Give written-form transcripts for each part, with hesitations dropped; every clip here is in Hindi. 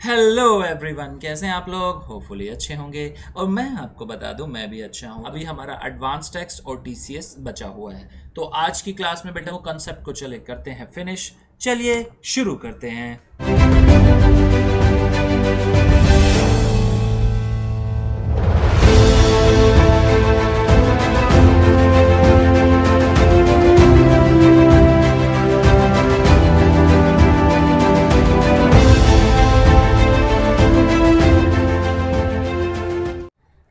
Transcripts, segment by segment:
हेलो एवरीवन, कैसे हैं आप लोग? होपफुली अच्छे होंगे। और मैं आपको बता दूं, मैं भी अच्छा हूं। अभी हमारा एडवांस टेक्स्ट और टीसीएस बचा हुआ है, तो आज की क्लास में बेटा वो कंसेप्ट को चले करते हैं फिनिश। चलिए शुरू करते हैं।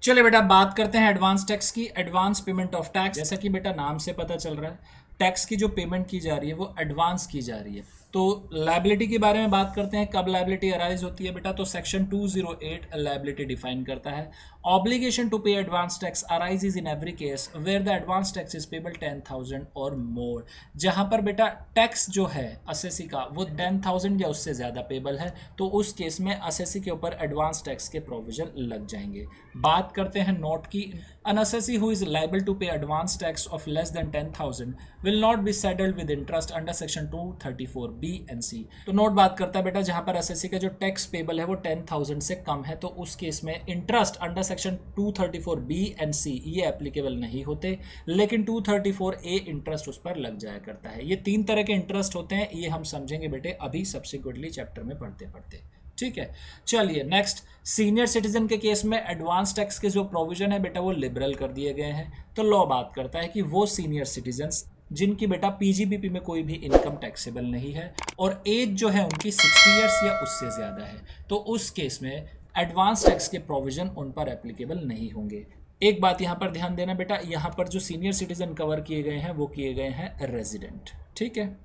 चलिए बेटा, बात करते हैं एडवांस टैक्स की। एडवांस पेमेंट ऑफ टैक्स, जैसा कि बेटा नाम से पता चल रहा है, टैक्स की जो पेमेंट की जा रही है वो एडवांस की जा रही है। तो लायबिलिटी के बारे में बात करते हैं, कब लायबिलिटी अराइज होती है बेटा। तो सेक्शन 208 लायबिलिटी डिफाइन करता है, obligation to pay advance tax arises in every case where the advance tax is payable 10,000 और मोर। जहां पर बेटा टैक्स जो है असेसी का वो 10,000 या उससे ज़्यादा पेबल है, तो उस केस में असेसी के ऊपर एडवांस टैक्स के प्रोविजन लग जाएंगे। बात करते हैं नोट की। An assessee who is liable to pay advance tax of less than 10,000 will not be saddled with interest under section 234B and C। तो नोट बात करता है बेटा, जहां पर असेसी का जो टैक्स पेबल है वो 10,000 से कम है, तो उस केस में interest under section 234B and C ये एप्लीकेबल नहीं होते, लेकिन 234A इंटरेस्ट उस पर लग जाया करता है। ये तीन तरह के इंटरेस्ट होते हैं, ये हम समझेंगे बेटे अभी सब्सिक्वेंटली चैप्टर में पढ़ते पढ़ते। ठीक है, चलिए नेक्स्ट। सीनियर सिटीजन के केस में एडवांस टैक्स के जो प्रोविजन है बेटा वो लिबरल कर दिए गए हैं। तो लॉ बात करता है कि वो सीनियर सिटीजन्स जिनकी बेटा पीजीबीपी में कोई भी इनकम टैक्सेबल नहीं है और एज जो है उनकी 60 ईयर्स या उससे ज़्यादा है, तो उस केस में एडवांस टैक्स के प्रोविजन उन पर एप्लीकेबल नहीं होंगे। एक बात यहाँ पर ध्यान देना बेटा, यहाँ पर जो सीनियर सिटीजन कवर किए गए हैं वो किए गए हैं रेजिडेंट। ठीक है,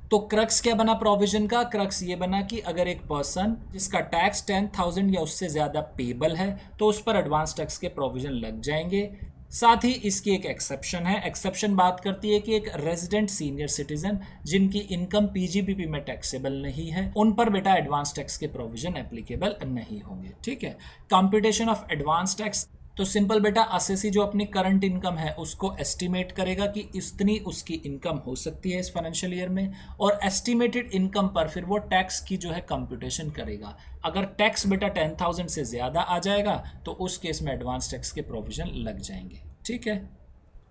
तो क्रक्स क्या बना प्रोविजन का? क्रक्स ये बना कि अगर एक पर्सन जिसका टैक्स 10,000 या उससे ज़्यादा पेबल है तो उस पर एडवांस टैक्स के प्रोविजन लग जाएंगे। साथ ही इसकी एक एक्सेप्शन है। एक्सेप्शन बात करती है कि एक रेजिडेंट सीनियर सिटीजन जिनकी इनकम पीजीबीपी में टैक्सेबल नहीं है उन पर बेटा एडवांस टैक्स के प्रोविजन एप्लीकेबल नहीं होंगे। ठीक है, कंप्यूटेशन ऑफ एडवांस टैक्स। तो सिंपल बेटा, असेसी जो अपनी करंट इनकम है उसको एस्टिमेट करेगा कि इतनी उसकी इनकम हो सकती है इस फाइनेंशियल ईयर में, और एस्टिमेटेड इनकम पर फिर वो टैक्स की जो है कंप्यूटेशन करेगा। अगर टैक्स बेटा 10,000 से ज़्यादा आ जाएगा तो उस केस में एडवांस टैक्स के प्रोविजन लग जाएंगे। ठीक है,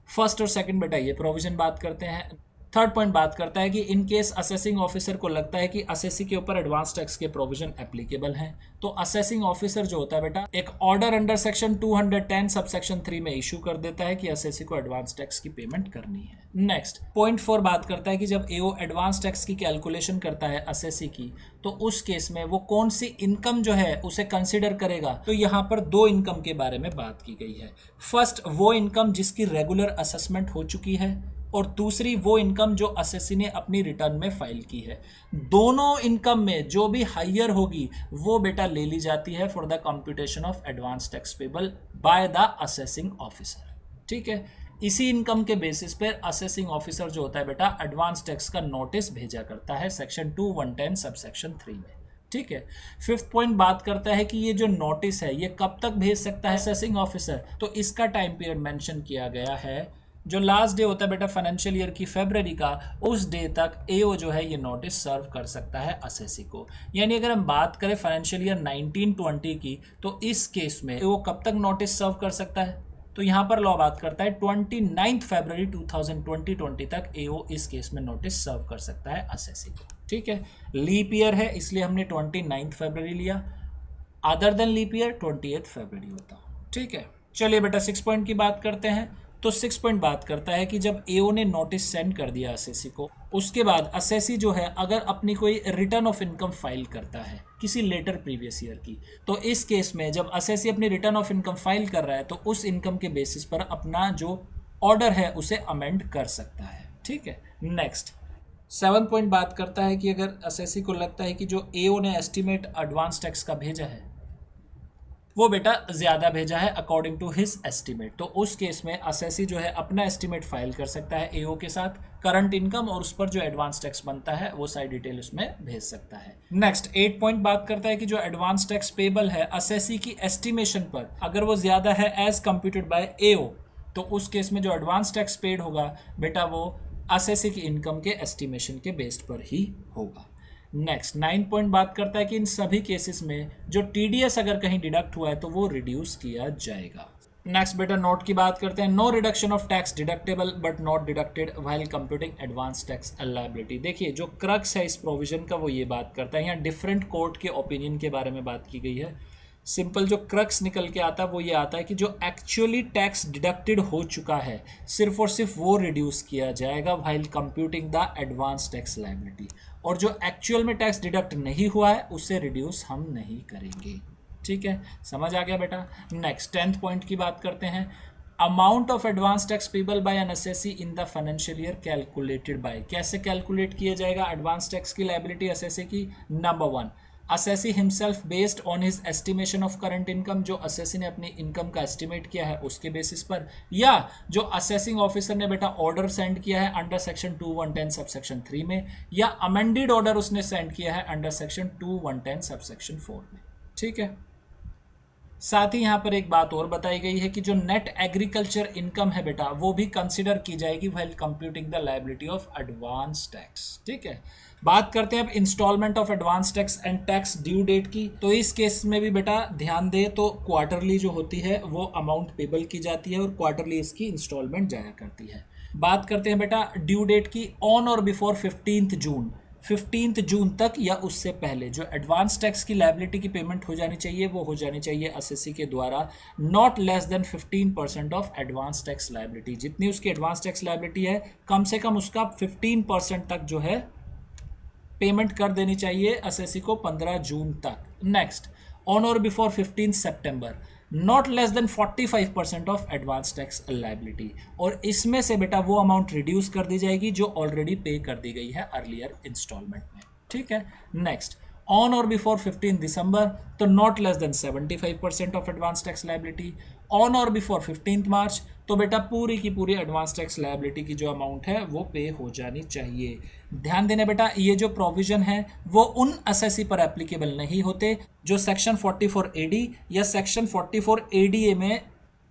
फर्स्ट और सेकंड बेटा ये प्रोविजन बात करते हैं। थर्ड पॉइंट बात करता है कि इन केस असेसिंग ऑफिसर को लगता है कि असेसी के ऊपर एडवांस टैक्स के प्रोविजन एप्लीकेबल हैं, तो असेसिंग ऑफिसर जो होता है बेटा एक order under section 210 sub section 3 में इशू कर देता है कि असेसी को एडवांस टैक्स की पेमेंट करनी है। नेक्स्ट पॉइंट 4 बात करता है कि जब एओ एडवांस टैक्स की कैलकुलेशन करता है असेसी की, तो उस केस में वो कौन सी इनकम जो है उसे कंसिडर करेगा। तो यहाँ पर दो इनकम के बारे में बात की गई है। फर्स्ट वो इनकम जिसकी रेगुलर असेसमेंट हो चुकी है, और दूसरी वो इनकम जो असेसी ने अपनी रिटर्न में फाइल की है। दोनों इनकम में जो भी हायर होगी वो बेटा ले ली जाती है for the computation of advance tax payable by the assessing officer. ठीक है, इसी इनकम के बेसिस पर असेसिंग ऑफिसर जो होता है बेटा एडवांस टैक्स का नोटिस भेजा करता है सेक्शन 210 सब सेक्शन 3 में। ठीक है, फिफ्थ पॉइंट बात करता है कि ये जो नोटिस है ये कब तक भेज सकता है असेसिंग ऑफिसर। तो इसका टाइम पीरियड मेंशन किया गया है, जो लास्ट डे होता है बेटा फाइनेंशियल ईयर की फरवरी का, उस डे तक एओ जो है ये नोटिस सर्व कर सकता है असेसी को। यानी अगर हम बात करें फाइनेंशियल ईयर 1920 की, तो इस केस में एओ कब तक नोटिस सर्व कर सकता है? तो यहाँ पर लॉ बात करता है 29 फरवरी 2020 तक एओ इस केस में नोटिस सर्व कर सकता है असेसी को। ठीक है, लीप ईयर है इसलिए हमने 29 फरवरी लिया, अदर देन लीप ईयर 28 फरवरी होता। ठीक है, चलिए बेटा 6 पॉइंट की बात करते हैं। तो 6 पॉइंट बात करता है कि जब एओ ने नोटिस सेंड कर दिया असेसी को, उसके बाद असेसी जो है अगर अपनी कोई रिटर्न ऑफ इनकम फाइल करता है किसी लेटर प्रीवियस ईयर की, तो इस केस में जब असेसी अपनी रिटर्न ऑफ इनकम फाइल कर रहा है तो उस इनकम के बेसिस पर अपना जो ऑर्डर है उसे अमेंड कर सकता है। ठीक है, नेक्स्ट 7 पॉइंट बात करता है कि अगर असेसी को लगता है कि जो एओ ने एस्टिमेट एडवांस टैक्स का भेजा है वो बेटा ज़्यादा भेजा है अकॉर्डिंग टू हिज एस्टिमेट, तो उस केस में असेसी जो है अपना एस्टिमेट फाइल कर सकता है एओ के साथ, करंट इनकम और उस पर जो एडवांस टैक्स बनता है वो सारी डिटेल उसमें भेज सकता है। नेक्स्ट 8 पॉइंट बात करता है कि जो एडवांस टैक्स पेबल है असेसी की एस्टिमेशन पर, अगर वो ज़्यादा है एज कंप्यूटेड बाय एओ, तो उस केस में जो एडवांस टैक्स पेड होगा बेटा वो असेसी की इनकम के एस्टिमेशन के बेस्ड पर ही होगा। नेक्स्ट 9 पॉइंट बात करता है कि इन सभी केसेस में जो टीडीएस अगर कहीं डिडक्ट हुआ है तो वो रिड्यूस किया जाएगा। नेक्स्ट बेटा नोट की बात करते हैं। No reduction of tax deductible but not deducted while computing advance tax liability. देखिए जो क्रक्स है इस प्रोविजन का वो ये बात करता है, यहाँ डिफरेंट कोर्ट के ओपिनियन के बारे में बात की गई है। सिंपल जो क्रक्स निकल के आता है वो ये आता है कि जो एक्चुअली टैक्स डिडक्टेड हो चुका है सिर्फ और सिर्फ वो रिड्यूस किया जाएगा while computing the advance tax liability, और जो एक्चुअल में टैक्स डिडक्ट नहीं हुआ है उसे रिड्यूस हम नहीं करेंगे। ठीक है, समझ आ गया बेटा। नेक्स्ट 10th पॉइंट की बात करते हैं। Amount of advance tax payable by an SSC in the financial year calculated by, कैसे कैलकुलेट किया जाएगा एडवांस टैक्स की लायबिलिटी एसएससी की। Number 1, assessee himself based on his estimation of current income, जो असेसी ने अपनी इनकम का एस्टिमेट किया है उसके बेसिस पर, या जो असेसिंग ऑफिसर ने बेटा ऑर्डर सेंड किया है अंडर सेक्शन 2110 सबसेक्शन 3 में, या अमेंडेड ऑर्डर उसने सेंड किया है अंडर सेक्शन 2110 सबसेक्शन 4 में। ठीक है, साथ ही यहाँ पर एक बात और बताई गई है कि जो नेट एग्रीकल्चर इनकम है बेटा वो भी कंसिडर की जाएगी while computing the liability of advance tax. ठीक है, बात करते हैं अब instalment of advance tax and tax due date की। तो इस केस में भी बेटा ध्यान दे तो क्वार्टरली जो होती है वो अमाउंट पेबल की जाती है और क्वार्टरली इसकी इंस्टॉलमेंट जाया करती है। बात करते हैं बेटा ड्यू डेट की। ऑन और बिफोर 15 जून, 15 जून तक या उससे पहले जो एडवांस टैक्स की लायबिलिटी की पेमेंट हो जानी चाहिए वो हो जानी चाहिए असेसी के द्वारा not less than 15% of advance tax liability. जितनी उसकी एडवांस टैक्स लायबिलिटी है कम से कम उसका 15% तक जो है पेमेंट कर देनी चाहिए असेसी को 15 जून तक। Next, on or before 15 September, not less than 45% of advance tax liability, और इसमें से बेटा वो अमाउंट रिड्यूस कर दी जाएगी जो ऑलरेडी पे कर दी गई है अर्लियर इंस्टॉलमेंट में। ठीक है, नेक्स्ट, ऑन और बिफोर 15 दिसंबर तो not less than 75% of advance tax liability. On or before 15 मार्च तो बेटा पूरी की पूरी एडवांस टैक्स लायबिलिटी की जो अमाउंट है वो पे हो जानी चाहिए। ध्यान देना बेटा ये जो प्रोविजन है वो उन असेसी पर एप्लीकेबल नहीं होते जो सेक्शन 44 एडी या सेक्शन 44 एडीए में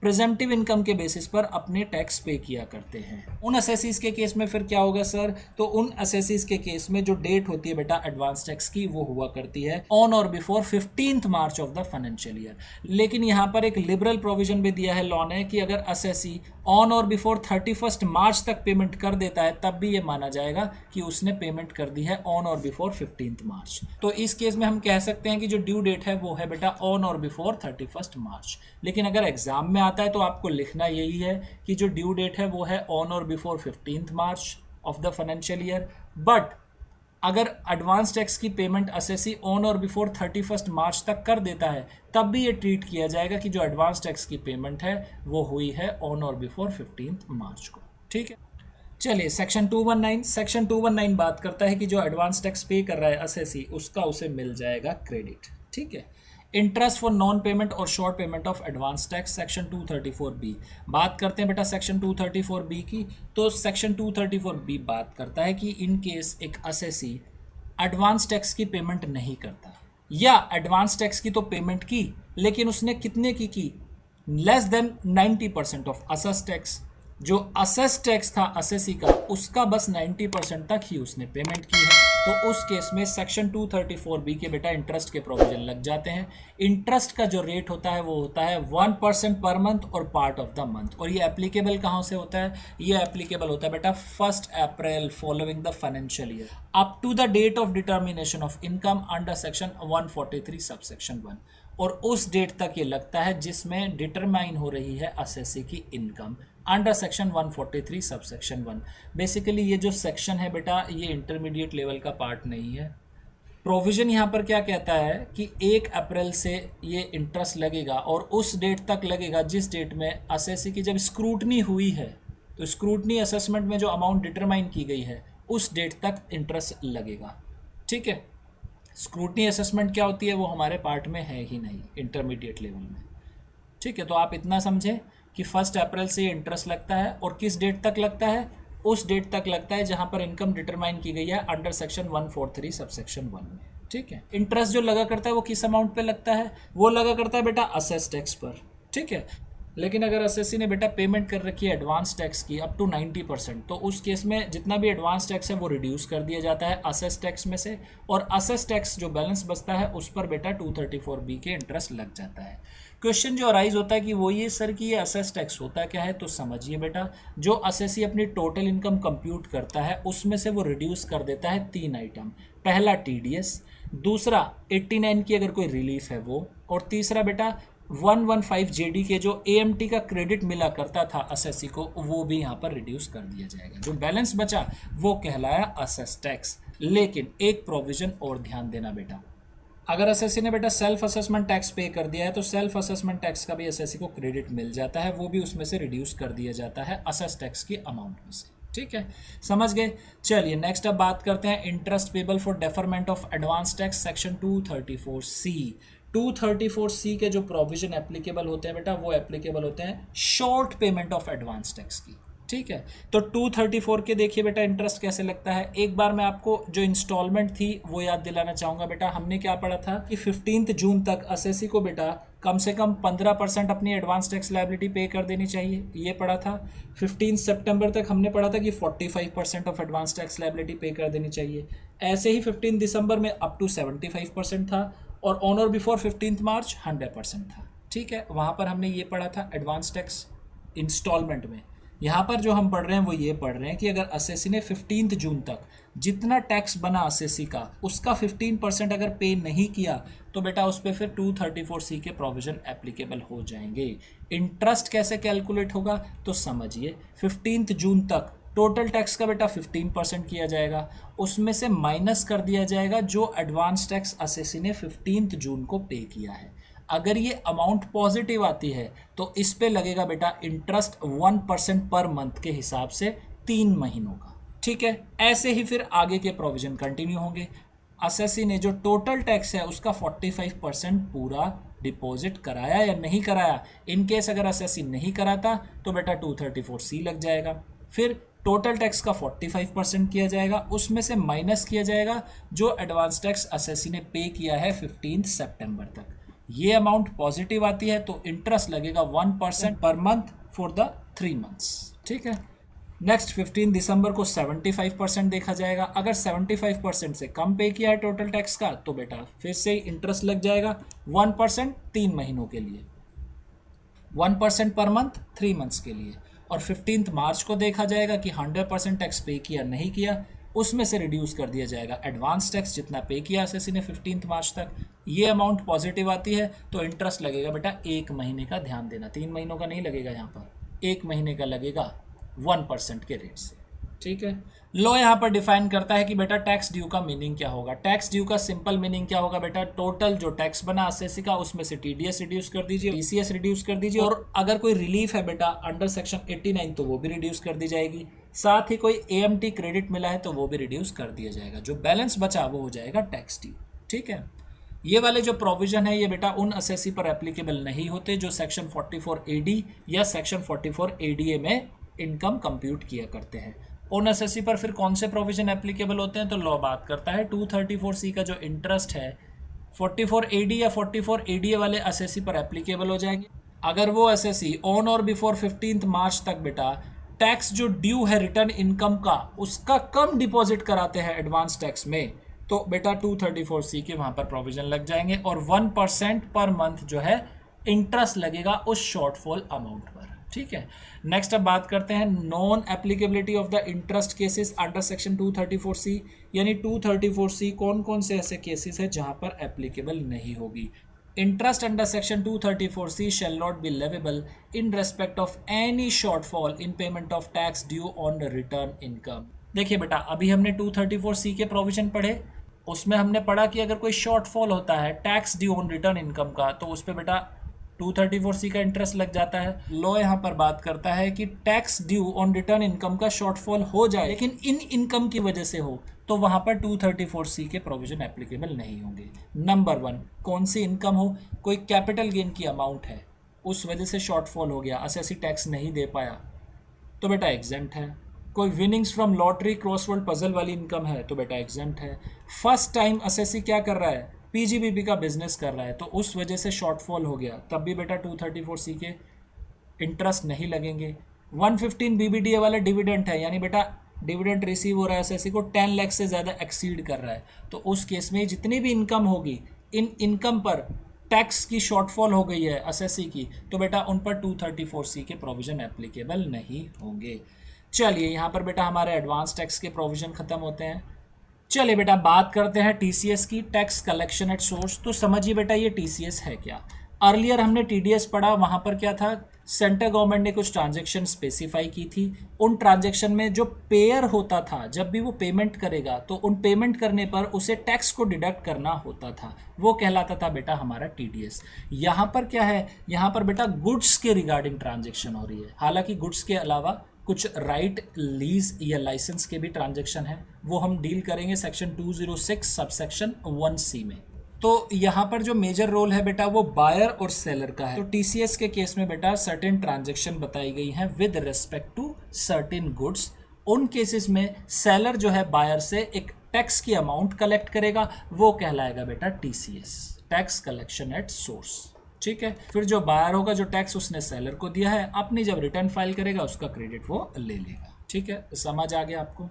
प्रेजेंटिव इनकम के बेसिस पर अपने टैक्स पे किया करते हैं। उन असेसीज के केस में फिर क्या होगा सर, तो उन असेसीज के केस में जो डेट होती है बेटा एडवांस टैक्स की वो हुआ करती है on or before 15 March of the financial year. लेकिन यहाँ पर एक लिबरल प्रोविजन भी दिया है लॉ ने कि अगर असेसी ऑन और बिफोर 31 मार्च तक पेमेंट कर देता है तब भी ये माना जाएगा कि उसने पेमेंट कर दी है ऑन और बिफोर 15 मार्च। तो इस केस में हम कह सकते हैं कि जो ड्यू डेट है वो है बेटा ऑन और बिफोर 31 मार्च। लेकिन अगर एग्जाम में आता है तो आपको लिखना यही है कि जो ड्यू डेट है वो है on or before 15 March of the financial year. But अगर एडवांस टैक्स की payment assessee on or before 31 मार्च तक कर देता है तब भी ये ट्रीट किया जाएगा कि जो एडवांस टैक्स की पेमेंट है वो हुई है ऑन और बिफोर 15 मार्च को। ठीक है, चलिए सेक्शन 219 बात करता है कि जो एडवांस टैक्स पे कर रहा है असेसी उसका उसे मिल जाएगा क्रेडिट। ठीक है, इंटरेस्ट फॉर नॉन पेमेंट और short payment of advance tax section 234B। बात करते हैं बेटा सेक्शन 234B की। तो सेक्शन 234B बात करता है कि इन केस एक असेसी एडवांस टैक्स की पेमेंट नहीं करता या एडवांस टैक्स की तो पेमेंट की लेकिन उसने कितने की less than 90% of assess tax. जो असेस टैक्स था असेसी का उसका बस 90% तक ही उसने पेमेंट की है, तो उस केस में सेक्शन 234B के बेटा इंटरेस्ट के प्रोविजन लग जाते हैं। इंटरेस्ट का जो रेट होता है वो होता है 1% पर मंथ और पार्ट ऑफ द मंथ। और ये एप्लीकेबल कहाँ से होता है, ये एप्लीकेबल होता है बेटा 1 April following the financial year up to the date of determination of income under section 143 subsection 1, और उस डेट तक ये लगता है जिसमें डिटरमाइन हो रही है असेसी की income under section 143 subsection 1। Basically ये जो सेक्शन है बेटा ये इंटरमीडिएट लेवल का पार्ट नहीं है। प्रोविजन यहाँ पर क्या कहता है कि 1 अप्रैल से ये इंटरेस्ट लगेगा और उस डेट तक लगेगा जिस डेट में असेसी की जब स्क्रूटनी हुई है, तो स्क्रूटनी असेसमेंट में जो अमाउंट डिटरमाइन की गई है उस डेट तक इंटरेस्ट लगेगा। ठीक है, स्क्रूटनी असेसमेंट क्या होती है वो हमारे पार्ट में है ही नहीं इंटरमीडिएट लेवल में। ठीक है, तो आप इतना समझें कि 1 अप्रैल से इंटरेस्ट लगता है और किस डेट तक लगता है, उस डेट तक लगता है जहां पर इनकम डिटरमाइन की गई है अंडर सेक्शन 143 सबसेक्शन 1 में। ठीक है, इंटरेस्ट जो लगा करता है वो किस अमाउंट पे लगता है, वो लगा करता है बेटा असेस टैक्स पर। ठीक है, लेकिन अगर एसएससी ने बेटा पेमेंट कर रखी है एडवांस टैक्स की अप टू 90%, तो उस केस में जितना भी एडवांस टैक्स है वो रिड्यूस कर दिया जाता है असेस टैक्स में से, और असेस टैक्स जो बैलेंस बचता है उस पर बेटा 234B के इंटरेस्ट लग जाता है। क्वेश्चन जो अराइज होता है कि वो ये सर कि ये असेस टैक्स होता क्या है, तो समझिए बेटा, जो असेसी अपनी टोटल इनकम कंप्यूट करता है उसमें से वो रिड्यूस कर देता है 3 आइटम। पहला टीडीएस, दूसरा 89 की अगर कोई रिलीफ है वो, और तीसरा बेटा 115 जेडी के जो एएमटी का क्रेडिट मिला करता था असेसी को, वो भी यहाँ पर रिड्यूस कर दिया जाएगा। जो बैलेंस बचा वो कहलाया असेस टैक्स। लेकिन एक प्रोविजन और ध्यान देना बेटा, अगर एसएससी ने बेटा सेल्फ असेसमेंट टैक्स पे कर दिया है तो सेल्फ असेसमेंट टैक्स का भी एसएससी को क्रेडिट मिल जाता है, वो भी उसमें से रिड्यूस कर दिया जाता है असेस टैक्स की अमाउंट में से। ठीक है, समझ गए। चलिए नेक्स्ट अब बात करते हैं interest payable for deferment of advance tax section 234C। 234C के जो प्रोविजन एप्लीकेबल होते हैं बेटा, वो एप्लीकेबल होते हैं short payment of advance tax की। ठीक है, तो 234 के देखिए बेटा इंटरेस्ट कैसे लगता है। एक बार मैं आपको जो इंस्टॉलमेंट थी वो याद दिलाना चाहूँगा बेटा। हमने क्या पढ़ा था कि 15 जून तक एसएससी को बेटा कम से कम 15% अपनी एडवांस टैक्स लायबिलिटी पे कर देनी चाहिए, ये पढ़ा था। 15 सितंबर तक हमने पढ़ा था कि 45% ऑफ एडवांस टैक्स लायबिलिटी पे कर देनी चाहिए। ऐसे ही 15 दिसंबर में अप टू 75% था, और ऑन और बिफोर 15 मार्च 100% था। ठीक है, वहाँ पर हमने ये पढ़ा था एडवांस टैक्स इंस्टॉलमेंट में। यहाँ पर जो हम पढ़ रहे हैं वो ये पढ़ रहे हैं कि अगर एसएससी ने 15 जून तक जितना टैक्स बना एसएससी का उसका 15% अगर पे नहीं किया तो बेटा उस पर फिर 234C के प्रोविजन एप्लीकेबल हो जाएंगे। इंटरेस्ट कैसे कैलकुलेट होगा तो समझिए, 15 जून तक टोटल टैक्स का बेटा 15% किया जाएगा, उसमें से माइनस कर दिया जाएगा जो एडवांस टैक्स एसएससी ने 15 जून को पे किया है। अगर ये अमाउंट पॉजिटिव आती है तो इस पे लगेगा बेटा इंटरेस्ट 1% पर मंथ के हिसाब से 3 महीनों का। ठीक है, ऐसे ही फिर आगे के प्रोविजन कंटिन्यू होंगे। एसएससी ने जो टोटल टैक्स है उसका 45% पूरा डिपॉजिट कराया या नहीं कराया। इन केस अगर एसएससी नहीं कराता तो बेटा 234C लग जाएगा। फिर टोटल टैक्स का 45% किया जाएगा, उसमें से माइनस किया जाएगा जो एडवांस टैक्स एसएससी ने पे किया है 15 सितंबर तक। ये अमाउंट पॉजिटिव आती है तो इंटरेस्ट लगेगा 1% per month for the 3 months. ठीक है, नेक्स्ट 15 दिसंबर को 75% देखा जाएगा। अगर 75% से कम पे किया है टोटल टैक्स का तो बेटा फिर से इंटरेस्ट लग जाएगा 1% 3 महीनों के लिए, 1% पर मंथ 3 मंथ्स के लिए। और 15 मार्च को देखा जाएगा कि 100% टैक्स पे किया नहीं किया, उसमें से रिड्यूस कर दिया जाएगा एडवांस टैक्स जितना पे किया एसएससी ने 15 मार्च तक। ये अमाउंट पॉजिटिव आती है तो इंटरेस्ट लगेगा बेटा 1 महीने का, ध्यान देना 3 महीनों का नहीं लगेगा, यहाँ पर 1 महीने का लगेगा 1% के रेट से। ठीक है, लॉ यहाँ पर डिफाइन करता है कि बेटा टैक्स ड्यू का मीनिंग क्या होगा। टैक्स ड्यू का सिंपल मीनिंग क्या होगा बेटा, टोटल जो टैक्स बना एसएससी का उसमें से टीडीएस रिड्यूस कर दीजिए, टीसीएस रिड्यूस कर दीजिए, और अगर कोई रिलीफ है बेटा अंडर सेक्शन 89 तो वो भी रिड्यूस कर दी जाएगी। साथ ही कोई एएमटी क्रेडिट मिला है तो वो भी रिड्यूस कर दिया जाएगा। जो बैलेंस बचा वो हो जाएगा टैक्स ड्यू। ठीक है, ये वाले जो प्रोविजन है ये बेटा उन एसएससी पर एप्लीकेबल नहीं होते जो सेक्शन 44AD या सेक्शन 44ADA में इनकम कंप्यूट किया करते हैं। उन एसएससी पर फिर कौन से प्रोविजन एप्लीकेबल होते हैं तो लॉ बात करता है 234C का जो इंटरेस्ट है 44AD या 44ADA वाले एसएससी पर एप्लीकेबल हो जाएंगे। अगर वो एसएससी ऑन और बिफोर 15 मार्च तक बेटा टैक्स जो ड्यू है रिटर्न इनकम का उसका कम डिपॉजिट कराते हैं एडवांस टैक्स में तो बेटा 234C के वहां पर प्रोविजन लग जाएंगे, और 1% पर मंथ जो है इंटरेस्ट लगेगा उस शॉर्टफॉल अमाउंट पर। ठीक है, नेक्स्ट अब बात करते हैं non applicability of the interest cases under section 234C। यानी 234C कौन कौन से ऐसे केसेस है जहां पर एप्लीकेबल नहीं होगी। Interest under section 234C shall not be leviable in respect of any shortfall in payment of tax due on the return income। देखिए बेटा अभी हमने 234C के प्रोविजन पढ़े, उसमें हमने पढ़ा कि अगर कोई शॉर्टफॉल होता है tax due on return income का तो उस पर बेटा 234C का इंटरेस्ट लग जाता है। लॉ यहाँ पर बात करता है कि tax due on return income का शॉर्टफॉल हो जाए लेकिन इन इनकम की वजह से हो तो वहाँ पर 234C के प्रोविजन एप्लीकेबल नहीं होंगे। नंबर 1, कौन सी इनकम हो, कोई कैपिटल गेन की अमाउंट है उस वजह से शॉर्टफॉल हो गया, एसएससी टैक्स नहीं दे पाया तो बेटा एग्जेम्प्ट है। कोई winnings from lottery crossword puzzle वाली इनकम है तो बेटा एग्जेम्प्ट है। फर्स्ट टाइम एसएससी क्या कर रहा है, पीजीबीपी का बिजनेस कर रहा है तो उस वजह से शॉर्टफॉल हो गया तब भी बेटा 234C के इंटरेस्ट नहीं लगेंगे। 115 BBDA वाला डिविडेंड है, यानी बेटा डिविडेंड रिसीव हो रहा है एसएससी को 10 लाख से ज़्यादा एक्सीड कर रहा है, तो उस केस में जितनी भी इनकम होगी, इन इनकम पर टैक्स की शॉर्टफॉल हो गई है एसएससी की, तो बेटा उन पर 234C के प्रोविजन एप्लीकेबल नहीं होंगे। चलिए यहाँ पर बेटा हमारे एडवांस टैक्स के प्रोविजन खत्म होते हैं। चलिए बेटा बात करते हैं टीसीएस की, टैक्स कलेक्शन एट सोर्स। तो समझिए बेटा ये टीसीएस है क्या। अर्लियर हमने टीडीएस पढ़ा, वहाँ पर क्या था, सेंट्रल गवर्नमेंट ने कुछ ट्रांजैक्शन स्पेसिफाई की थी। उन ट्रांजैक्शन में जो पेयर होता था, जब भी वो पेमेंट करेगा तो उन पेमेंट करने पर उसे टैक्स को डिडक्ट करना होता था, वो कहलाता था बेटा हमारा टीडीएस। यहाँ पर क्या है, यहाँ पर बेटा गुड्स के रिगार्डिंग ट्रांजैक्शन हो रही है। हालांकि गुड्स के अलावा कुछ राइट, लीज या लाइसेंस के भी ट्रांजैक्शन है, वो हम डील करेंगे सेक्शन 206 सबसेक्शन 1C में। तो यहाँ पर जो मेजर रोल है बेटा वो बायर और सेलर का है। तो टीसीएस के केस में बेटा सर्टेन ट्रांजैक्शन बताई गई हैं with respect to certain goods. उन केसेस में सेलर जो है बायर से एक टैक्स की अमाउंट कलेक्ट करेगा, वो कहलाएगा बेटा TCS, tax collection at source. ठीक है, फिर जो बायर होगा, जो टैक्स उसने सेलर को दिया है, अपनी जब रिटर्न फाइल करेगा उसका क्रेडिट वो ले लेगा। ठीक है, समझ आ गया आपको।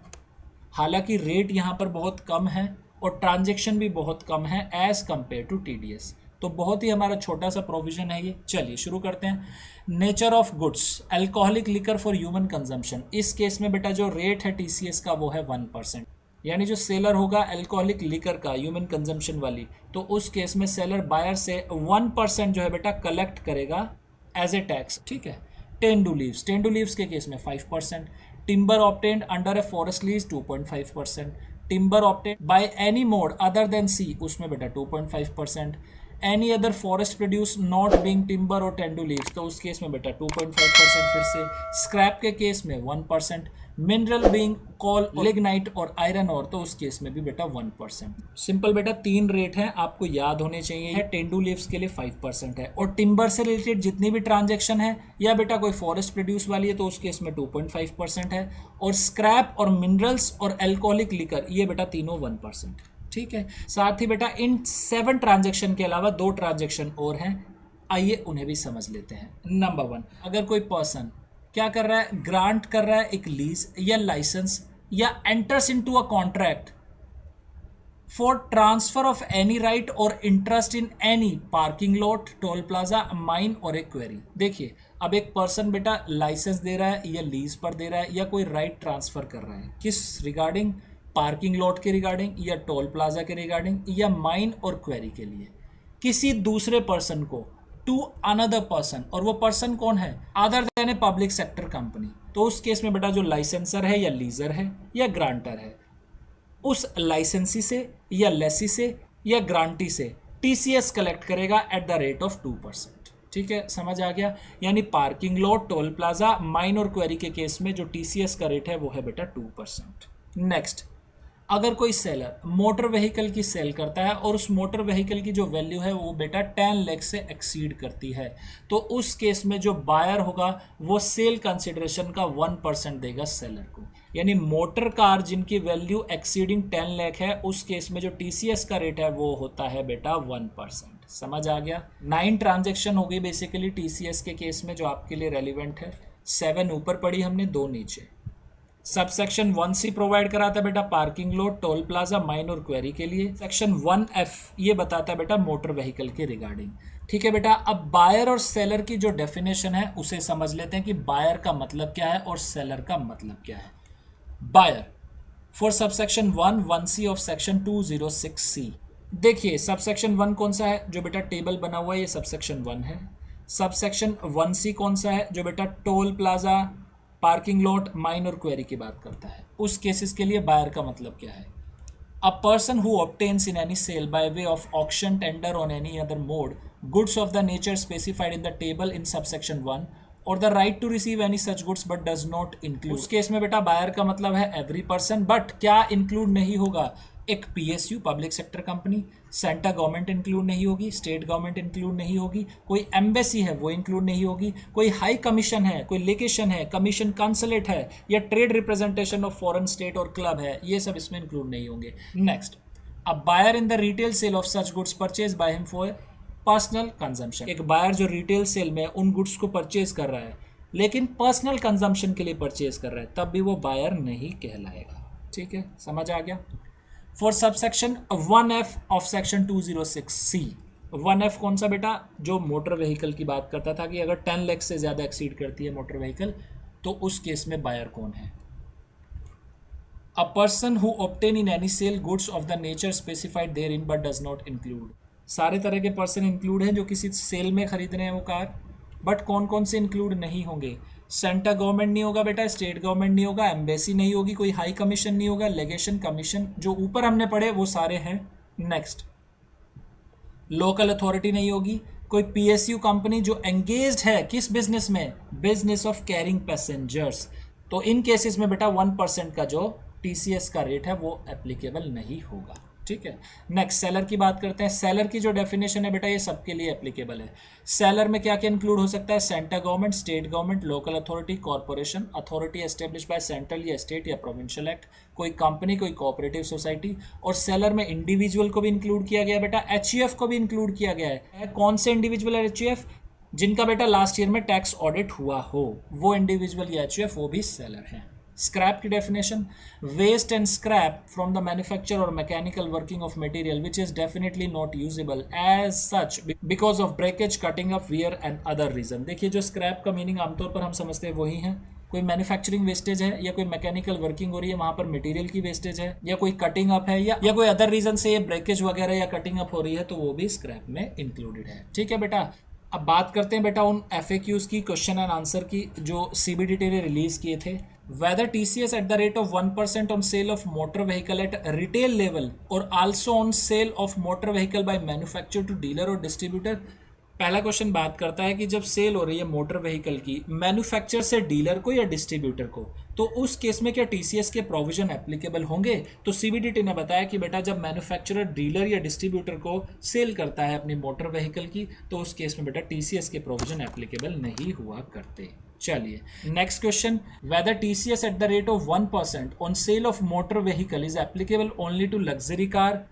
हालांकि रेट यहाँ पर बहुत कम है और ट्रांजैक्शन भी बहुत कम है एज कंपेयर टू टीडीएस, तो बहुत ही हमारा छोटा सा प्रोविजन है ये। चलिए शुरू करते हैं। Nature of goods, alcoholic liquor for human consumption. इस केस में बेटा जो रेट है टीसीएस का वो है 1%, यानी जो सेलर होगा अल्कोहलिक लिकर का यूमन कंजम्पशन वाली, तो उस केस में सेलर बायर से 1% जो है बेटा कलेक्ट करेगा एज ए टैक्स। ठीक है, टेंडू लीव्स के केस में 5%, timber obtained under a forest lease 2.5%, timber obtained by any mode other than C, उसमें बेटा 2.5%, any other forest produce not being timber or tendu leaves, तो उस केस में बेटा 2.5% फिर से। स्क्रैप के केस में 1%, मिनरल बीइंग कोल, लिग्नाइट और आयरन और, तो उस केस में भी बेटा 1%। सिंपल बेटा 3 रेट हैं, आपको याद होने चाहिए। टेंडू लीव्स के लिए 5% है, और टिम्बर से रिलेटेड जितनी भी ट्रांजैक्शन है या बेटा कोई फॉरेस्ट प्रोड्यूस वाली है तो उस केस में 2.5% है, और स्क्रैप और मिनरल्स और अल्कोहलिक लिकर ये बेटा तीनों 1%। ठीक है, साथ ही बेटा इन 7 ट्रांजैक्शन के अलावा 2 ट्रांजैक्शन और हैं, आइए उन्हें भी समझ लेते हैं। नंबर 1, अगर कोई पर्सन क्या कर रहा है, ग्रांट कर रहा है एक लीज या लाइसेंस या enters into a contract for transfer of any right or interest in any parking lot, toll plaza, mine और एक क्वेरी। देखिए, अब एक पर्सन बेटा लाइसेंस दे रहा है या लीज पर दे रहा है या कोई राइट ट्रांसफर कर रहा है, किस रिगार्डिंग, पार्किंग लॉट के रिगार्डिंग या टोल प्लाजा के रिगार्डिंग या माइन और क्वेरी के लिए, किसी दूसरे पर्सन को, टू अनदर पर्सन, और वो पर्सन कौन है, other than a public sector company. तो उस केस में बेटा जो लाइसेंसर है या लीजर है या ग्रांटर है, उस लाइसेंसी से या लेसी से या ग्रांटी से टीसीएस कलेक्ट करेगा एट द रेट ऑफ 2%। ठीक है, समझ आ गया। यानी parking lot, toll plaza, mine और क्वेरी के केस में जो टीसीएस का रेट है वो है बेटा 2%। नेक्स्ट, अगर कोई सेलर मोटर व्हीकल की सेल करता है और उस मोटर व्हीकल की जो वैल्यू है वो बेटा 10 लाख से एक्सीड करती है, तो उस केस में जो बायर होगा वो सेल कंसिडरेशन का 1% देगा सेलर को। यानी मोटर कार जिनकी वैल्यू एक्सीडिंग 10 लाख है, उस केस में जो टीसीएस का रेट है वो होता है बेटा 1%। समझ आ गया। 9 ट्रांजैक्शन हो गई बेसिकली टीसीएस के केस में जो आपके लिए रेलिवेंट है। 7 ऊपर पड़ी हमने, 2 नीचे। सबसेक्शन 1C प्रोवाइड कराता है बेटा parking lot, toll plaza, mine और क्वेरी के लिए। सेक्शन 1F ये बताता है बेटा मोटर व्हीकल के रिगार्डिंग। ठीक है बेटा, अब बायर और सेलर की जो डेफिनेशन है उसे समझ लेते हैं कि बायर का मतलब क्या है और सेलर का मतलब क्या है। Buyer for subsection 1C of section 206C। देखिए सबसेक्शन 1 कौन सा है, जो बेटा टेबल बना हुआ है ये सबसेक्शन 1 है। सबसेक्शन 1C कौन सा है, जो बेटा toll plaza, parking lot, mine और क्वेरी की बात करता है। उस केसेस के लिए बायर का मतलब क्या है, a person who obtains in any sale by way of auction, tender on any other mode goods of the nature specified in the table in subsection 1 और the right to receive any such goods but does not include. उस केस में बेटा बायर का मतलब है एवरी पर्सन, बट क्या इंक्लूड नहीं होगा, एक PSU public sector company, central government include नहीं होगी, स्टेट गवर्नमेंट इंक्लूड नहीं होगी, कोई एम्बेसी है वो इंक्लूड नहीं होगी, कोई हाई कमीशन है, कोई लेकेशन है, कमीशन कंसुलेट है या trade representation of foreign state और क्लब है, ये सब इसमें इंक्लूड नहीं होंगे। Next, a buyer in the retail sale of such goods purchase by him for personal consumption, एक बायर जो रिटेल सेल में उन गुड्स को परचेज कर रहा है लेकिन पर्सनल कंजम्पशन के लिए परचेज कर रहा है, तब भी वो बायर नहीं कहलाएगा। ठीक है, समझ आ गया। For subsection 1F of section 206C, 1F कौन सा बेटा, जो मोटर व्हीकल की बात करता था कि अगर 10 लाख से ज़्यादा एक्सीड करती है मोटर व्हीकल तो उस केस में बायर कौन है। A person who obtain in any sale goods of the nature specified therein but does not include, सारे तरह के पर्सन इंक्लूड हैं जो किसी सेल में खरीद रहे हैं वो कार, बट कौन कौन से इंक्लूड नहीं होंगे। सेंट्रल गवर्नमेंट नहीं होगा बेटा, स्टेट गवर्नमेंट नहीं होगा, एम्बेसी नहीं होगी, कोई हाई कमीशन नहीं होगा, लेगेशन कमीशन जो ऊपर हमने पढ़े वो सारे हैं। नेक्स्ट, लोकल अथॉरिटी नहीं होगी, कोई पीएसयू कंपनी जो एंगेज्ड है किस बिजनेस में, बिजनेस ऑफ कैरिंग पैसेंजर्स, तो इन केसेस में बेटा 1% का जो टीसीएस का रेट है वो एप्लीकेबल नहीं होगा। ठीक है, नेक्स्ट सेलर की बात करते हैं। सेलर की जो डेफिनेशन है बेटा ये सबके लिए एप्लीकेबल है। सेलर में क्या क्या इंक्लूड हो सकता है, central government, state government, local authority, corporation, authority establish by central या स्टेट या प्रोविंशियल एक्ट, कोई कंपनी, कोई कोऑपरेटिव सोसाइटी। और सेलर में इंडिविजुअल को भी इंक्लूड किया गया बेटा, एचयूएफ को भी इंक्लूड किया गया है। कौन से इंडिविजुअल है एचयूएफ, जिनका बेटा लास्ट ईयर में टैक्स ऑडिट हुआ हो, वो इंडिविजुअल या एचयूएफ वो भी सेलर है। स्क्रैप की definition, waste and scrap from the manufacture or mechanical working of material which is definitely not usable as such because of breakage, cutting up, wear and other reason. देखिए जो स्क्रैप का मीनिंग आमतौर पर हम समझते हैं वही है, कोई मैन्युफैक्चरिंग वेस्टेज है या कोई मैकेनिकल वर्किंग हो रही है वहां पर मटेरियल की वेस्टेज है या कोई कटिंग अप है या कोई अदर रीजन से ये ब्रेकेज वगैरह या कटिंग अप हो रही है तो वो भी स्क्रैप में इंक्लूडेड है। ठीक है बेटा, अब बात करते हैं बेटा उन FAQs की, क्वेश्चन एंड आंसर की, जो CBDT ने रिलीज किए थे। Whether TCS at the rate of 1% on sale of motor vehicle at retail level or also on sale of motor vehicle by manufacturer to dealer or distributor। पहला क्वेश्चन बात करता है कि जब सेल हो रही है मोटर व्हीकल की मैन्युफैक्चरर से डीलर को या डिस्ट्रीब्यूटर को, तो उस केस में क्या टीसीएस के प्रोविजन एप्लीकेबल होंगे। तो सीबीडीटी ने बताया कि बेटा जब मैन्युफैक्चरर डीलर या डिस्ट्रीब्यूटर को सेल करता है अपनी मोटर व्हीकल की तो उस केस में बेटा टीसीएस के प्रोविजन एप्लीकेबल नहीं हुआ करते। चलिए next question, whether TCS at the rate of 1% on sale of motor vehicle is applicable only to luxury car.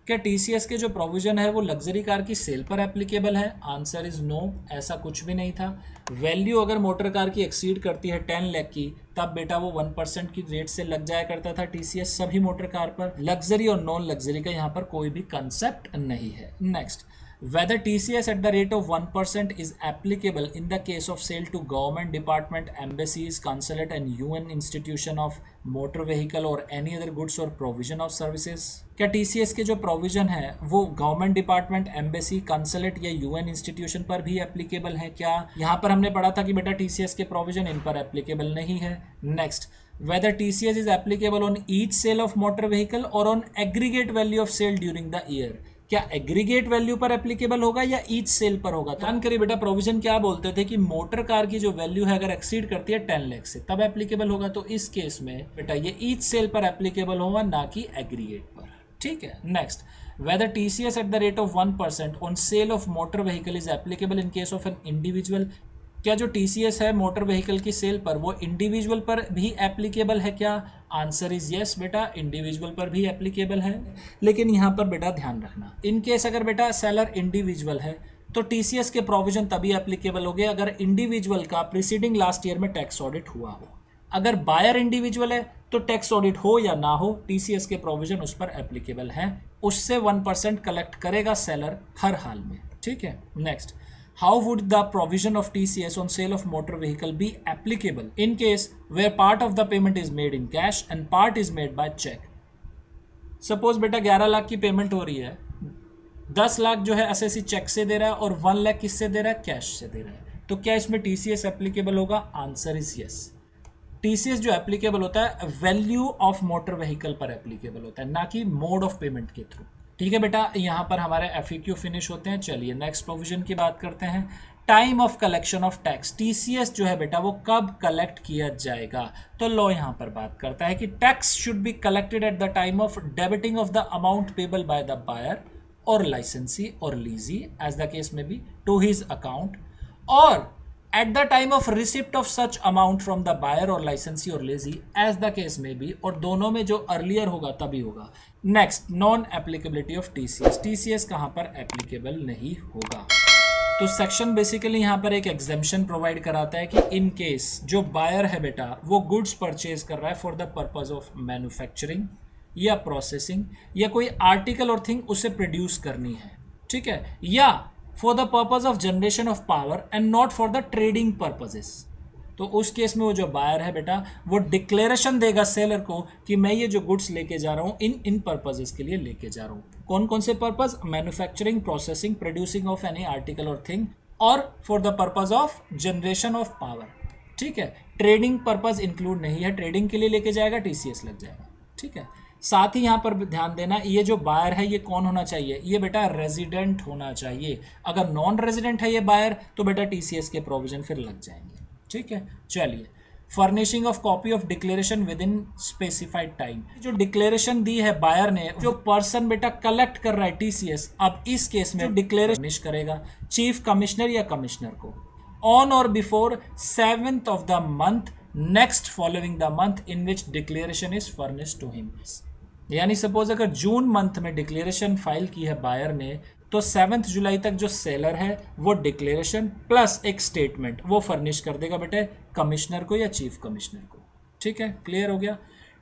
क्या टीसीएस के जो प्रोविजन है वो लग्जरी कार की सेल पर एप्लीकेबल है? आंसर इज नो, ऐसा कुछ भी नहीं था। वैल्यू अगर मोटर कार की एक्सीड करती है 10 लाख की तब बेटा वो 1% की रेट से लग जाया करता था टीसीएस सभी मोटर कार पर। लग्जरी और नॉन लग्जरी का यहाँ पर कोई भी कंसेप्ट नहीं है। Next, whether TCS at the rate of 1% is applicable in the case of sale to government department, embassies, consulate and UN institution of motor vehicle or any other goods or provision of services। क्या TCS के जो प्रोविजन है वो गवर्नमेंट डिपार्टमेंट, एम्बेसी, कंसलेट या यूएन इंस्टीट्यूशन पर भी एप्लीकेबल है क्या? यहाँ पर हमने पढ़ा था कि बेटा TCS के प्रोविजन इन पर एप्लीकेबल नहीं है। Next, whether TCS is applicable on each sale of motor vehicle or on aggregate value of sale during the year। क्या एग्रीगेट वैल्यू पर एप्लीकेबल होगा या ईच सेल पर होगा? ध्यान करिए बेटा, प्रोविजन क्या बोलते थे कि मोटर कार की जो वैल्यू है अगर एक्सीड करती है 10 लाख से तब एप्लीकेबल होगा। तो इस केस में बेटा ये ईच सेल पर एप्लीकेबल होगा ना कि एग्रीगेट पर। ठीक है, next, whether TCS at the rate of 1% on sale of motor vehicle is applicable in case of an individual। क्या जो TCS है मोटर व्हीकल की सेल पर वो इंडिविजुअल पर भी एप्लीकेबल है क्या? आंसर इज यस बेटा, इंडिविजुअल पर भी एप्लीकेबल है। लेकिन यहाँ पर बेटा ध्यान रखना, इन केस अगर बेटा सेलर इंडिविजुअल है तो TCS के प्रोविजन तभी एप्लीकेबल हो गए अगर इंडिविजुअल का प्रीसीडिंग लास्ट ईयर में टैक्स ऑडिट हुआ हो। अगर बायर इंडिविजुअल है तो टैक्स ऑडिट हो या ना हो TCS के प्रोविजन उस पर एप्लीकेबल हैं, उससे 1% कलेक्ट करेगा सेलर हर हाल में। ठीक है, next, how would the provision of TCS on sale of motor vehicle be applicable in case where part of the payment is made in cash and part is made by check। Suppose बेटा 11 लाख की पेमेंट हो रही है, 10 लाख जो है एसएससी चेक से दे रहा है और 1 लाख किससे दे रहा है? कैश से दे रहा है। तो क्या इसमें TCS एप्लीकेबल होगा? Answer is yes. TCS जो एप्लीकेबल होता है वैल्यू ऑफ मोटर व्हीकल पर एप्लीकेबल होता है, ना कि मोड ऑफ पेमेंट के थ्रू। ठीक है बेटा, यहाँ पर हमारे FAQ फिनिश होते हैं। चलिए नेक्स्ट प्रोविजन की बात करते हैं। Time of collection of tax, TCS जो है बेटा वो कब कलेक्ट किया जाएगा? तो लॉ यहाँ पर बात करता है कि tax should be collected at the time of debiting of the amount payable by the buyer और लाइसेंसी और lessee as the case may be to his account, और at the time of receipt of such amount from the buyer or licensee or lessee as the case may be, और दोनों में जो अर्लियर होगा तभी होगा। Next, non applicability of TCS, TCS कहाँ पर एप्लीकेबल नहीं होगा। तो सेक्शन बेसिकली यहाँ पर एक एग्जेम्पशन प्रोवाइड कराता है कि इन केस जो बायर है बेटा वो गुड्स परचेज कर रहा है for the purpose of manufacturing या प्रोसेसिंग या कोई आर्टिकल और थिंग उसे प्रोड्यूस करनी है, ठीक है, या for the purpose of generation of power and not for the trading purposes, तो उस केस में वो जो बायर है बेटा वो डिक्लेरेशन देगा सेलर को कि मैं ये जो गुड्स लेके जा रहा हूँ इन पर्पजेस के लिए लेके जा रहा हूँ। कौन कौन से purpose? Manufacturing, processing, producing of any article और थिंग, और for the purpose of generation of power, ठीक है। ट्रेडिंग पर्पज इंक्लूड नहीं है, ट्रेडिंग के लिए लेके जाएगा टीसीएस लग जाएगा, ठीक है। साथ ही यहाँ पर ध्यान देना, ये जो बायर है ये कौन होना चाहिए? ये बेटा रेजिडेंट होना चाहिए। अगर नॉन रेजिडेंट है ये बायर तो बेटा टीसीएस के प्रोविजन फिर लग जाएंगे, ठीक है। चलिए, furnishing of copy of declaration with in specified time, जो डिक्लेरेशन दी है बायर ने, जो पर्सन बेटा कलेक्ट कर रहा है टीसीएस, अब इस केस में डिक्लेरेशन करेगा चीफ कमिश्नर या कमिश्नर को on or before 7th of the month next following the month in which declaration is furnished to him। यानी सपोज अगर जून मंथ में डिक्लेरेशन फाइल की है बायर ने, तो 7 जुलाई तक जो सेलर है वो डिक्लेरेशन प्लस एक स्टेटमेंट वो फर्निश कर देगा बेटे कमिश्नर को या चीफ कमिश्नर को, ठीक है। क्लियर हो गया।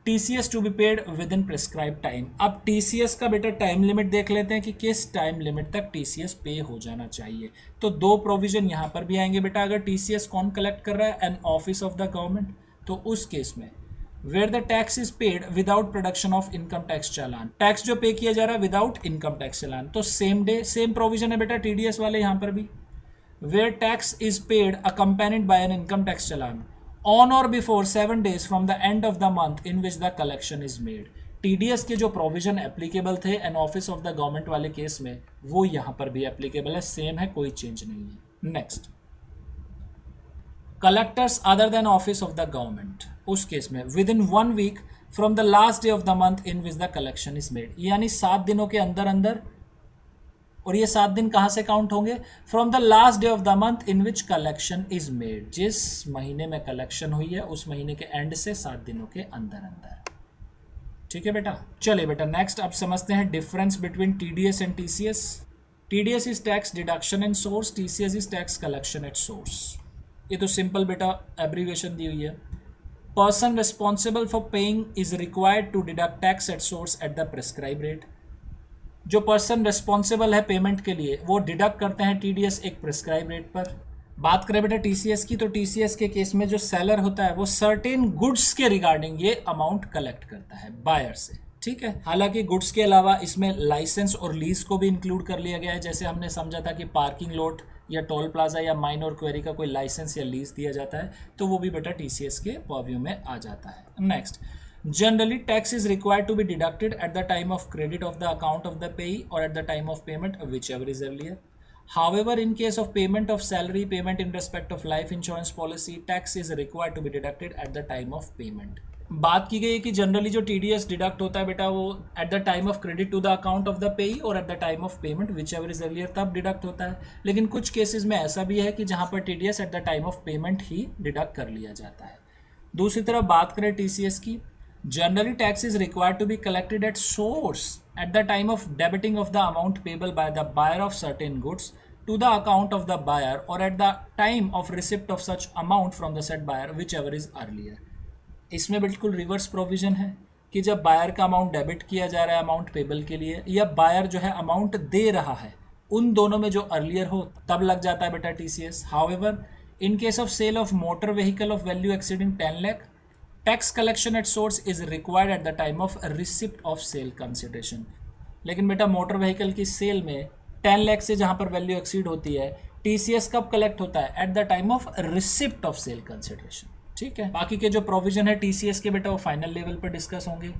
TCS to be paid within prescribe time. अब टीसीएस का बेटा टाइम लिमिट देख लेते हैं कि किस टाइम लिमिट तक टीसीएस पे हो जाना चाहिए। तो दो प्रोविजन यहाँ पर भी आएंगे बेटा। अगर टीसीएस कौन कलेक्ट कर रहा है? An office of the government. तो उस केस में where the tax is paid without production of income tax challan, tax जो पे किया जा रहा है विदाउट इनकम टैक्स चालान, तो सेम डे सेम प्रोविजन है बेटा टीडीएस वाले यहाँ पर भी। Where tax is paid accompanied by an income tax challan on or before 7 days from the end of the month in which the collection is made. TDS के जो प्रोविजन एप्लीकेबल थे an office of the government वाले केस में, वो यहाँ पर भी एप्लीकेबल है, सेम है, कोई चेंज नहीं है। Next, collectors other than office of the government, उस केस में within 1 week from the last day of the month in which the collection is made, यानी 7 दिनों के अंदर अंदर, और ये 7 दिन कहाँ से काउंट होंगे? From the last day of the month in which collection is made, जिस महीने में कलेक्शन हुई है उस महीने के एंड से 7 दिनों के अंदर अंदर, ठीक है बेटा। चलिए बेटा नेक्स्ट अब समझते हैं difference between TDS and TCS. TDS is tax deduction and source, TCS is tax collection at source. ये तो सिंपल बेटा एब्रीविएशन दी हुई है। Person responsible for paying is required to deduct tax at source at the prescribe rate. जो पर्सन रिस्पॉन्सिबल है पेमेंट के लिए वो डिडक्ट करते हैं टीडीएस एक प्रिस्क्राइब रेट पर। बात करें बेटा टीसीएस की, तो टीसीएस के केस में जो सेलर होता है वो सर्टेन गुड्स के रिगार्डिंग ये अमाउंट कलेक्ट करता है बायर से, ठीक है। हालांकि गुड्स के अलावा इसमें लाइसेंस और लीज को भी इंक्लूड कर लिया गया है। जैसे हमने समझा था कि पार्किंग लॉट या टोल प्लाजा या माइन और क्वेरी का कोई लाइसेंस या लीज दिया जाता है, तो वो भी बेटा टीसीएस के पर्व्यू में आ जाता है। Next, generally tax is required to be deducted at the time of credit of the account of the payee or at the time of payment, whichever is earlier. However, in case of payment of salary, payment in respect of life insurance policy, tax is required to be deducted at the time of payment. बात की गई है कि जनरली जो टीडीएस डिडक्ट होता है बेटा वो at the time of credit to the account of the payee और at the time of payment whichever is earlier, तब डिडक्ट होता है। लेकिन कुछ केसेस में ऐसा भी है कि जहाँ पर TDS eight the time of payment he deduct कर लिया जाता है। दूसरी तरफ बात करें टीसीएस की, generally tax is required to be collected at source at the time of debiting of the amount payable by the buyer of certain goods to the account of the buyer or at the time of receipt of such amount from the said buyer, whichever is earlier। इसमें बिल्कुल रिवर्स प्रोविजन है कि जब बायर का अमाउंट डेबिट किया जा रहा है अमाउंट पेबल के लिए, या बायर जो है अमाउंट दे रहा है, उन दोनों में जो अर्लियर हो तब लग जाता है बेटा TCS. However in case of sale of motor vehicle of value exceeding 10 lakh, tax collection at source is required at the time of receipt of sale consideration. लेकिन बेटा मोटर व्हीकल की सेल में 10 लाख से जहां पर वैल्यू एक्सीड होती है, टीसीएस कब कलेक्ट होता है? Eight the time of receipt of sale consideration, ठीक है। बाकी के जो प्रोविजन है टीसीएस के बेटा वो फाइनल लेवल पर डिस्कस होंगे।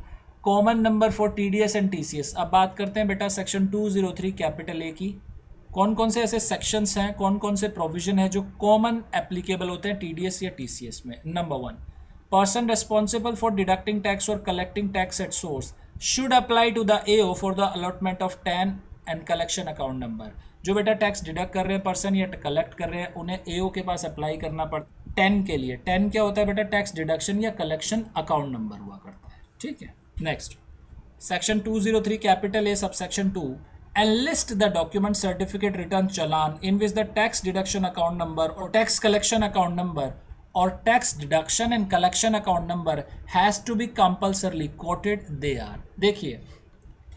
Common number for TDS and TCS. अब बात करते हैं बेटा सेक्शन 203 कैपिटल ए की। कौन कौन से ऐसे सेक्शंस हैं, कौन कौन से प्रोविजन है जो कॉमन एप्लीकेबल होते हैं टीडीएस या टीसीएस में? Number 1, person responsible for deducting tax or collecting tax at source should apply to the AO for the allotment of 10 and collection account number. जो बेटा टैक्स डिडक्ट कर रहे हैं पर्सन या कलेक्ट कर रहे हैं उन्हें एओ के पास अप्लाई करना पड़ता है 10 के लिए। 10 क्या होता है बेटा? टैक्स डिडक्शन या कलेक्शन अकाउंट नंबर हुआ करता है। ठीक है, next section 203 capital A subsection 2 enlist the document certificate return challan in which the tax deduction account number or tax collection account number or tax deduction and collection account number has to be compulsorily quoted there। देखिए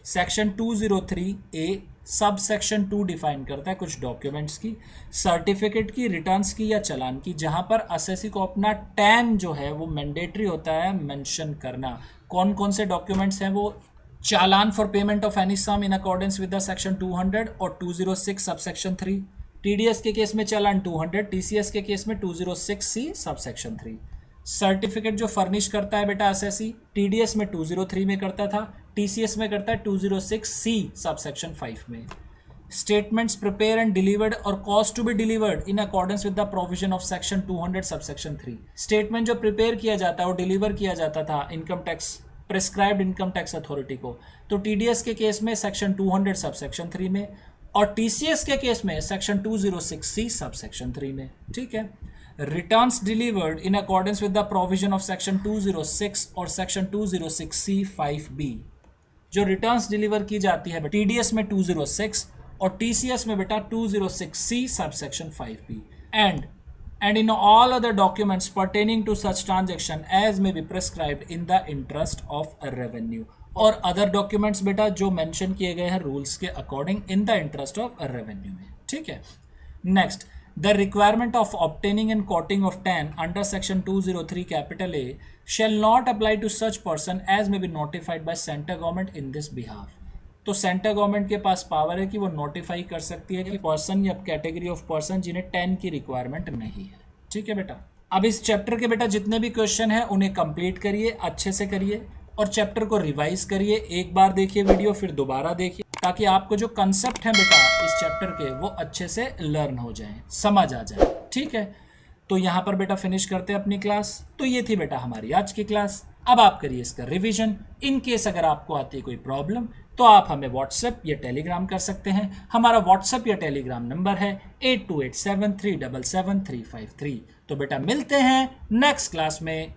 सेक्शन 203 ए सब सेक्शन 2 डिफाइन करता है कुछ डॉक्यूमेंट्स की, सर्टिफिकेट की, रिटर्न्स की या चालान की, जहां पर असेसी को अपना टैन जो है वो मैंडेटरी होता है मेंशन करना। कौन कौन से डॉक्यूमेंट्स हैं वो? Challan for payment of any sum in accordance with the section 200 or 206 subsection 3। TDS के केस में चालान 200, टीसीएस के केस में 206C सबसेक्शन 3। सर्टिफिकेट जो फर्निश करता है बेटा असेसी, टीडीएस में 203 में करता था, टीसीएस में करता है 206C सबसेक्शन 5 में। स्टेटमेंट्स प्रिपेयर एंड डिलीवर्ड और caused to be delivered in accordance with the provision of section 200 subsection 3। Statement जो प्रिपेयर किया जाता है और डिलीवर किया जाता था income tax prescribed income tax authority को, तो टीडीएस के केस में सेक्शन 200 सबसेक्शन 3 में और टीसीएस के केस में सेक्शन 206C सबसेक्शन 3 में। ठीक है, returns delivered in accordance with the provision of section 206 और सेक्शन 206C 5B। जो रिटर्न्स डिलीवर की जाती है टीडीएस में 206 और टीसीएस में बेटा 206C subsection 5B and in all other documents pertaining to such transaction as may be prescribed in the interest of revenue। और अदर डॉक्यूमेंट्स बेटा जो मेंशन किए गए हैं रूल्स के according in the interest of revenue में। ठीक है, next the requirement of obtaining and coating of tan under section 203 capital A shall not apply to such person as may be notified by central government in this behalf. तो सेंट्रल गवर्नमेंट के पास पावर है कि वो नोटिफाई कर सकती है कि पर्सन या कैटेगरी ऑफ पर्सन जिन्हें 10 की रिक्वायरमेंट नहीं है। ठीक है बेटा, अब इस चैप्टर के बेटा जितने भी क्वेश्चन हैं उन्हें कंप्लीट करिए, अच्छे से करिए और चैप्टर को रिवाइज करिए। एक बार देखिए वीडियो, फिर दोबारा देखिए, ताकि आपको जो कंसेप्ट है बेटा इस चैप्टर के वो अच्छे से लर्न हो जाए, समझ आ जाए। ठीक है, तो यहाँ पर बेटा फिनिश करते हैं अपनी क्लास। तो ये थी बेटा हमारी आज की क्लास। अब आप करिए इसका रिवीजन। इन केस अगर आपको आती है कोई प्रॉब्लम तो आप हमें व्हाट्सएप या टेलीग्राम कर सकते हैं। हमारा व्हाट्सएप या टेलीग्राम नंबर है 8287377353। तो बेटा मिलते हैं नेक्स्ट क्लास में।